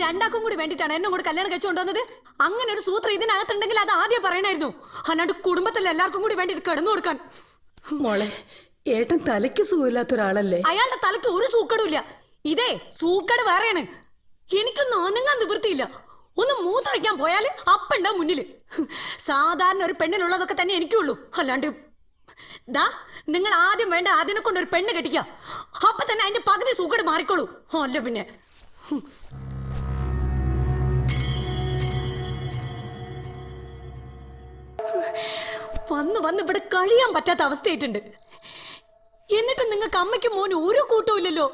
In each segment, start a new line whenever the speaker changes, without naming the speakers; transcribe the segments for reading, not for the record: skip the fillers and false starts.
രണ്ടാക്കും കൂടി വേണ്ടിട്ടാണ് എന്നെ കൂടി കല്യാണം കഴിച്ചുകൊണ്ടുവന്നത്. അങ്ങനെ ഒരു സൂത്രം ഇതിനകത്തുണ്ടെങ്കിൽ അത് ആദ്യം പറയണായിരുന്നു. അല്ലാണ്ട് കുടുംബത്തിൽ എല്ലാവർക്കും കൂടി വേണ്ടി കിടന്നു കൊടുക്കാൻ.
മോളെ, ഏട്ടൻ തലയ്ക്ക് സുഖമില്ലാത്ത ഒരാളല്ലേ?
അയാളുടെ തലയ്ക്ക് ഒരു സൂക്കടും ഇല്ല. ഇതേ സൂക്കട് വേറെയാണ്. എനിക്കൊന്നും അനങ്ങാൻ നിവൃത്തിയില്ല. ഒന്ന് മൂത്രമൊഴിക്കാൻ പോയാൽ അപ്പുണ്ടാവും മുന്നില്. സാധാരണ ഒരു പെണ്ണിനുള്ളതൊക്കെ തന്നെ എനിക്കുള്ളൂ. അല്ലാണ്ട് ദാ നിങ്ങൾ ആദ്യം വേണ്ട അതിനെ കൊണ്ട് ഒരു പെണ്ണ് കെട്ടിക്കുക. അപ്പൊ തന്നെ അതിന്റെ പകുതി സൂക്കട് മാറിക്കോളൂ. അല്ല പിന്നെ വന്ന് ഇവിടെ കഴിയാൻ പറ്റാത്ത അവസ്ഥയായിട്ടുണ്ട്. എന്നിട്ട് നിങ്ങൾക്ക് അമ്മയ്ക്കും മോനും ഒരു കൂട്ടവും ഇല്ലല്ലോ.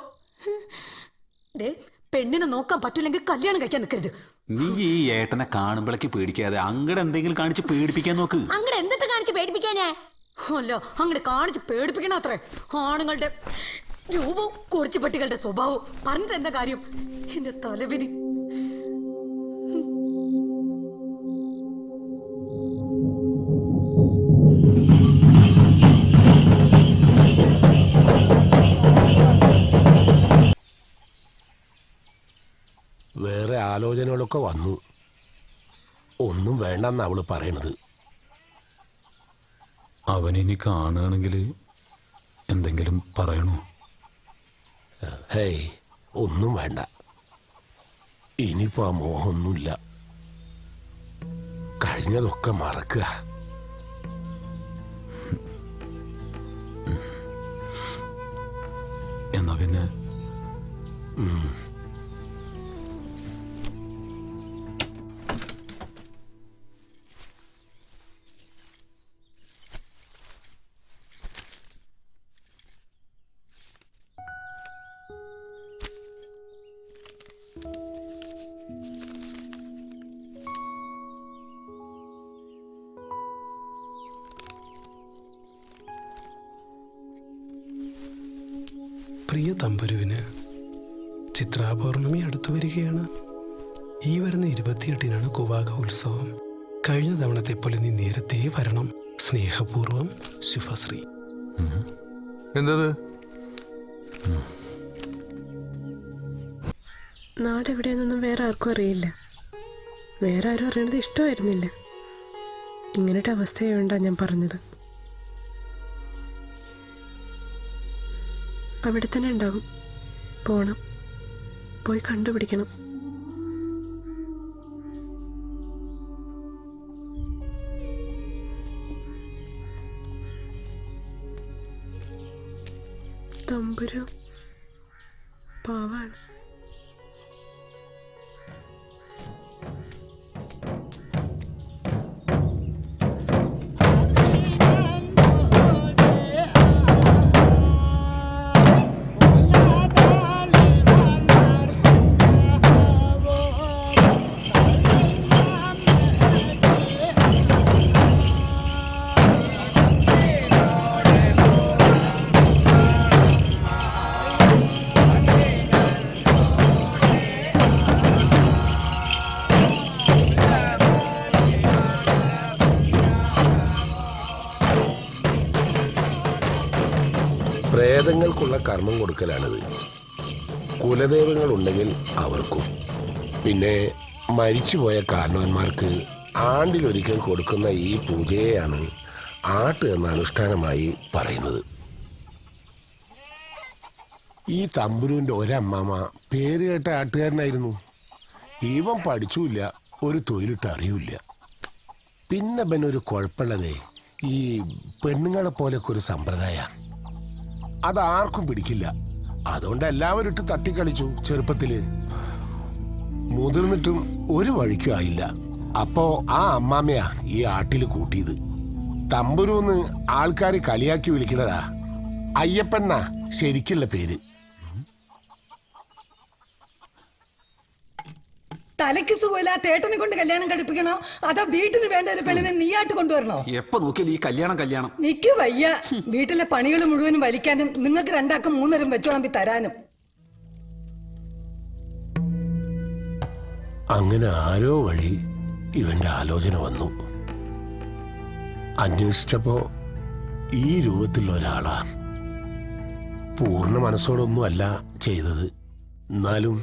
പെണ്ണിനെ നോക്കാൻ പറ്റില്ലെങ്കിൽ കല്യാണം കഴിക്കാൻ നിൽക്കരുത്.
നീ ഈ ഏട്ടനെ കാണുമ്പോഴേക്ക് പേടിക്കാതെ അങ്ങടെ എന്തെങ്കിലും കാണിച്ച് പേടിപ്പിക്കാൻ നോക്ക്.
അങ്ങനെ എന്തൊക്കെ കാണിച്ച് പേടിപ്പിക്കാനേ? അല്ല, അങ്ങനെ കാണിച്ച് പേടിപ്പിക്കണം അത്രേ. ആണുങ്ങളുടെ രൂപവും കുറിച്ചുപട്ടികളുടെ സ്വഭാവവും പറഞ്ഞിട്ട് എന്താ കാര്യം? എന്റെ തലവിധി.
വേറെ ആലോചനകളൊക്കെ വന്നു. ഒന്നും വേണ്ടെന്ന് അവള് പറയണത്.
അവനിനി കാണുകയാണെങ്കിൽ എന്തെങ്കിലും പറയണോ?
ഹേയ്, ഒന്നും വേണ്ട. ഇനിയിപ്പോ ആ മോഹമൊന്നുമില്ല. കഴിഞ്ഞതൊക്കെ മറക്കുക.
എന്നാ പിന്നെ
പ്രിയ തമ്പുരുവിന് ചിത്രാപൗർണമി അടുത്തു വരികയാണ്. ഈ വരുന്ന 28-നാണ് കുവാക ഉത്സവം. കഴിഞ്ഞ തവണത്തെ പോലെ നീ നേരത്തെ വരണം. സ്നേഹപൂർവം, ശുഭശ്രീ.
എന്തത്?
നാടെവിടെയെന്നൊന്നും വേറെ ആർക്കും അറിയില്ല. വേറെ ആരും അറിയണത് ഇഷ്ടമായിരുന്നില്ല. ഇങ്ങനത്തെ അവസ്ഥയായോണ്ടാ ഞാൻ പറഞ്ഞത്. അവിടെ തന്നെ ഉണ്ടാകും. പോണം, പോയി കണ്ടുപിടിക്കണം. തമ്പുരു പാവാണ്.
പ്രേതങ്ങൾക്കുള്ള കർമ്മം കൊടുക്കലാണിത്. കുലദൈവങ്ങൾ ഉണ്ടെങ്കിൽ അവർക്കും, പിന്നെ മരിച്ചുപോയ കാരണവന്മാർക്ക് ആണ്ടിലൊരിക്കൽ കൊടുക്കുന്ന ഈ പൂജയെയാണ് ആട്ട് എന്ന അനുഷ്ഠാനമായി പറയുന്നത്. ഈ തമ്പുരുവിൻ്റെ ഒരമ്മാമ പേര് കേട്ട ആട്ടുകാരനായിരുന്നു. ഇവൻ പഠിച്ചുമില്ല, ഒരു തൊഴിലിട്ട് അറിയില്ല. പിന്നെ ഒരു കുഴപ്പമുള്ളതേ, ഈ പെണ്ണുങ്ങളെ പോലെയൊക്കെ ഒരു സമ്പ്രദായ അതാർക്കും പിടിക്കില്ല. അതുകൊണ്ട് എല്ലാവരും ഇട്ട് തട്ടിക്കളിച്ചു ചെറുപ്പത്തില്. മുതിർന്നിട്ടും ഒരു വഴിക്കും ആയില്ല. അപ്പോ ആ അമ്മാമ്മയാ ഈ ആട്ടില് കൂട്ടിയത്. തമ്പുരൂന്ന് ആൾക്കാര് കളിയാക്കി വിളിക്കണതാ. അയ്യപ്പണ്ണ ശരിക്കുള്ള പേര്.
തലയ്ക്ക് സുഖമില്ലാത്ത ഏട്ടനെ കൊണ്ട് കല്യാണം കഴിപ്പിക്കണോ അതോ വീട്ടിന് വേണ്ട ഒരു പെണ്ണിനെ നീയായിട്ട് കൊണ്ടുവരണോ?
എപ്പോ നോക്കിയാലും ഈ കല്യാണം.
നിക്ക് വയ്യ. വീട്ടിലെ പണികൾ മുഴുവനും വലിക്കാനും നിങ്ങൾക്ക് രണ്ടാക്കും മൂന്നരും വെച്ചോളമ്പി തരാനും.
അങ്ങനെ ആരോ വഴി ഇവന്റെ ആലോചന വന്നു. അന്വേഷിച്ചപ്പോ ഈ രൂപത്തിലുള്ള ഒരാളാ. പൂർണ്ണ മനസ്സോടൊന്നും അല്ല ചെയ്തത്. എന്നാലും